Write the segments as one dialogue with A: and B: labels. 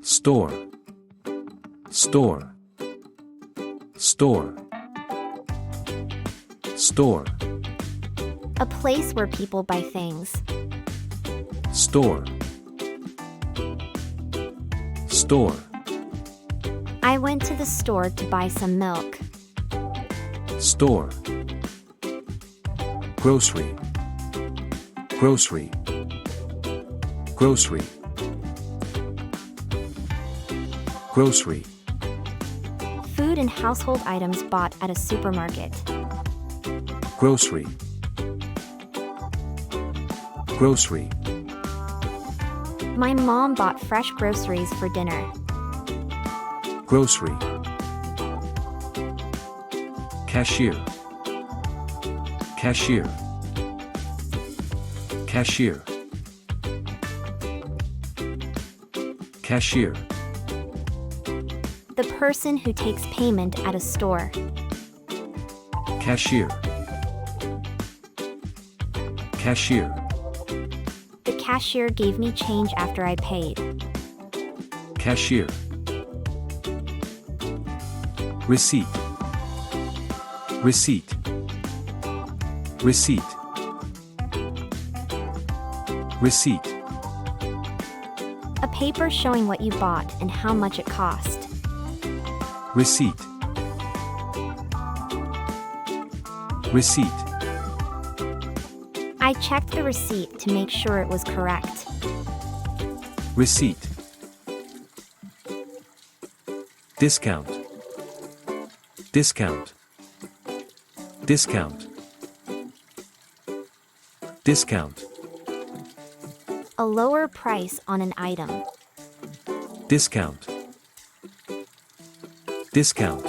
A: Store. Store. Store. Store.
B: A place where people buy things.
A: Store. Store.
B: I went to the store to buy some milk.
A: Store. Grocery. Grocery. Grocery. Grocery.
B: Food and household items bought at a supermarket.
A: Grocery. Grocery.
B: My mom bought fresh groceries for dinner.
A: Grocery. Cashier. Cashier. Cashier. Cashier.
B: The person who takes payment at a store.
A: Cashier. Cashier.
B: The cashier gave me change after I paid.
A: Cashier. Receipt. Receipt. Receipt. Receipt.
B: A paper showing what you bought and how much it cost.
A: Receipt. Receipt.
B: I checked the receipt to make sure it was correct.
A: Receipt. Discount. Discount. Discount. Discount.
B: A lower price on an item.
A: Discount. Discount.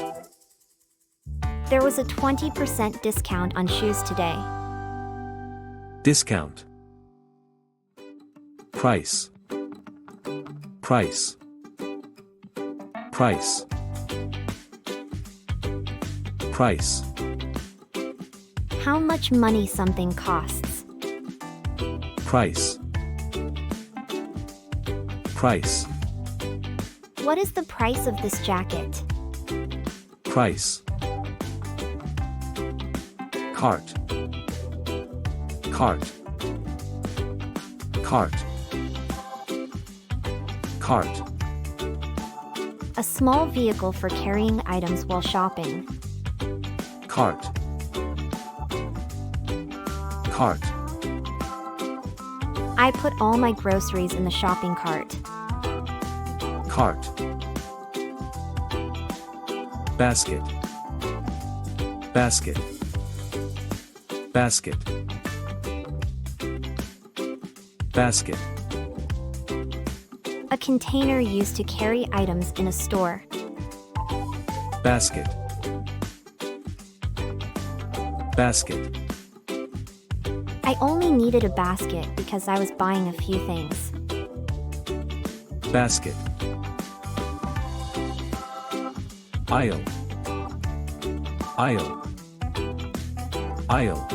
B: There was a 20% discount on shoes today.
A: Discount. Price. Price. Price. Price.
B: How much money something costs.
A: Price. Price.
B: What is the price of this jacket?
A: Price. Cart. Cart. Cart. Cart.
B: A small vehicle for carrying items while shopping.
A: Cart. Cart.
B: I put all my groceries in the shopping cart.
A: Cart. Basket. Basket. Basket. Basket.
B: A container used to carry items in a store.
A: Basket. Basket.
B: I only needed a basket because I was buying a few things.
A: Basket. Aisle. Aisle. Aisle.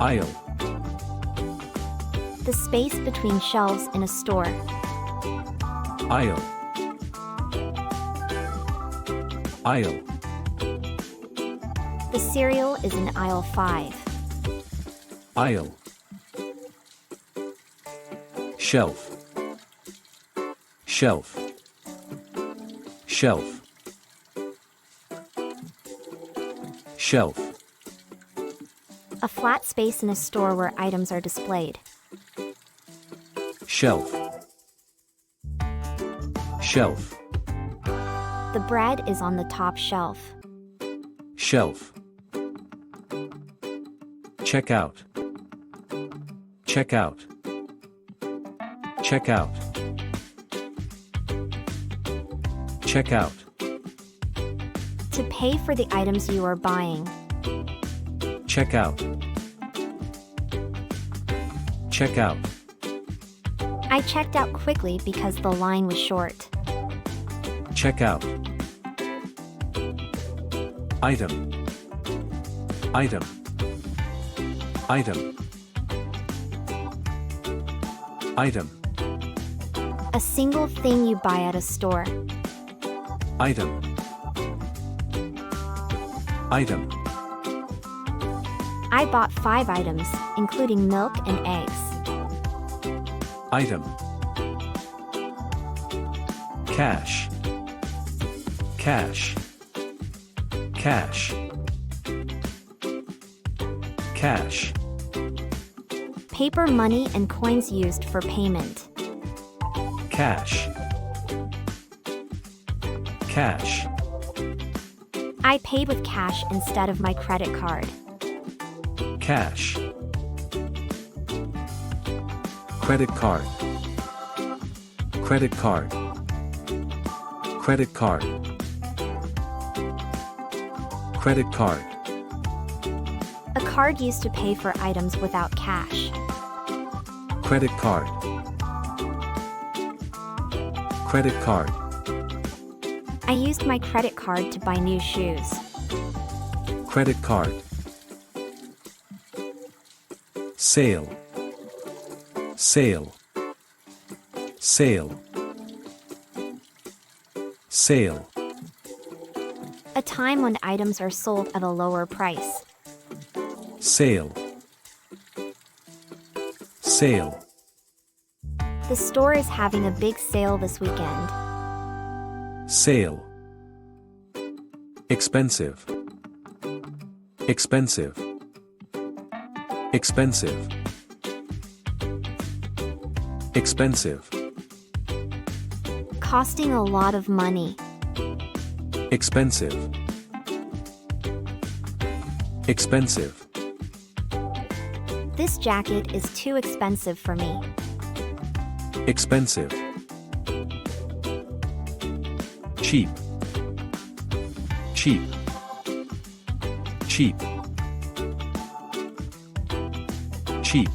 A: Aisle.
B: The space between shelves in a store.
A: Aisle. Aisle.
B: The cereal is in aisle 5.
A: Aisle. Shelf. Shelf. Shelf. Shelf.
B: A flat space in a store where items are displayed.
A: Shelf. Shelf.
B: The bread is on the top shelf.
A: Shelf. Check out. Check out. Check out. Check out.
B: To pay for the items you are buying.
A: Check out. Check out.
B: I checked out quickly because the line was short.
A: Check out. Item. Item. Item. Item.
B: A single thing you buy at a store.
A: Item. Item.
B: I bought 5 items, including milk and eggs.
A: Item. Cash. Cash. Cash. Cash.
B: Paper money and coins used for payment.
A: Cash. Cash.
B: I paid with cash instead of my credit card.
A: Cash. Credit card. Credit card. Credit card. Credit card.
B: A card used to pay for items without cash.
A: Credit card. Credit card.
B: I used my credit card to buy new shoes.
A: Credit card. Sale. Sale. Sale. Sale.
B: A time when items are sold at a lower price.
A: Sale. Sale.
B: The store is having a big sale this weekend.
A: Sale. Expensive. Expensive. Expensive. Expensive.
B: Costing a lot of money.
A: Expensive. Expensive.
B: This jacket is too expensive for me.
A: Expensive. Cheap. Cheap. Cheap. Cheap.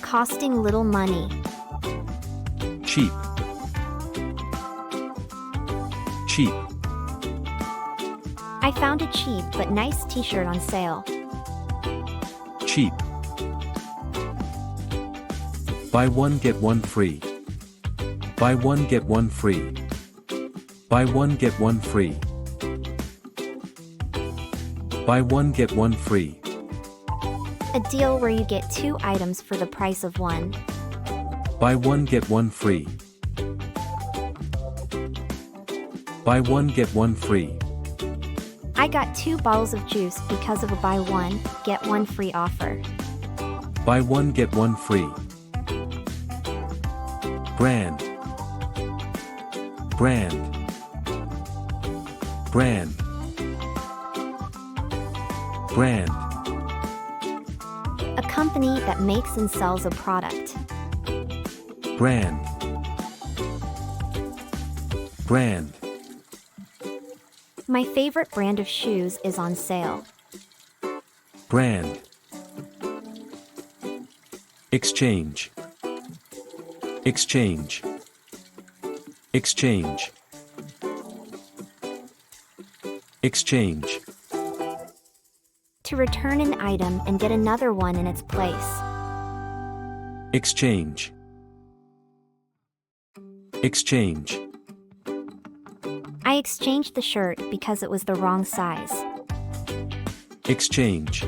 B: Costing little money.
A: Cheap. Cheap.
B: I found a cheap but nice t-shirt on sale.
A: Cheap. Buy one get one free. Buy one get one free. Buy one get one free. Buy one get one free.
B: A deal where you get 2 items for the price of one.
A: Buy one get one free. Buy one get one free.
B: I got 2 bottles of juice because of a buy one, get one free offer.
A: Buy one get one free. Brand. Brand. Brand. Brand.
B: A company that makes and sells a product.
A: Brand. Brand.
B: My favorite brand of shoes is on sale.
A: Brand. Exchange. Exchange. Exchange. Exchange.
B: To return an item and get another one in its place.
A: Exchange. Exchange.
B: I exchanged the shirt because it was the wrong size.
A: Exchange.